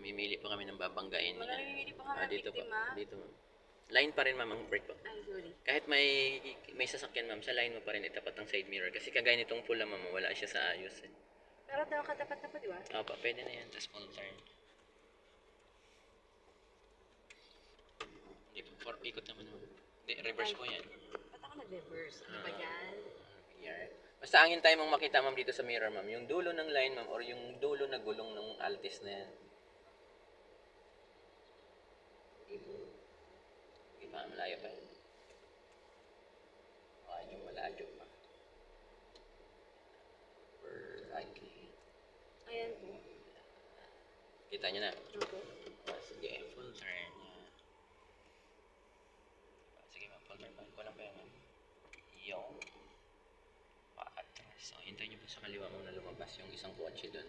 Mamimili pa kami ng babanggain. Mamimili pa kami ng Dito biktima. Dito, ma'am. Line pa rin, ma'am, ang brake po. Ay, sorry. Kahit may sasakyan, ma'am, sa line mo pa rin itapat ang side mirror. Kasi kagaya nitong pula, ma'am, wala siya sa ayos. Pero nakatapat na po, di ba? Opo, pwede na yan. Tapos full turn. Hindi po, ikot naman, ma'am. Hindi, reverse po yan. Ba't ako nag-reverse? Ano ba yan? Yeah. Basta angin tayo mong makita, ma'am, dito sa mirror, ma'am. Yung dulo ng line, ma'am, or yung dulo na gulong ng Altis na yan. Hindi pa, malayo pa yan. Yung malayo pa. Okay. Ayan po. Kita nyo na? Opo. Sige, full turn. Sige, ma'am, full turn pa. Kulang pa yan, ma'am. Yung paatras. So, hintayin nyo po sa kaliwa muna lumabas yung isang kotse dun.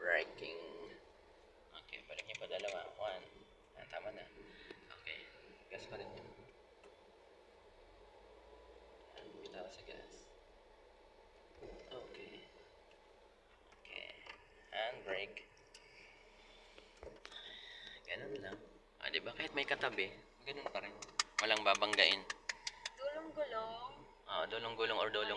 Braking. Okay, balik niyo pa dalawa. 1. Tama na. Okay. Gas pa rin yun. Bitaw sa gas. Okay. Okay. Handbrake. Ganun lang. Diba? Kahit may katabi, ganun pa rin. Walang babanggain. Dulong-gulong. Dulong-gulong or dulong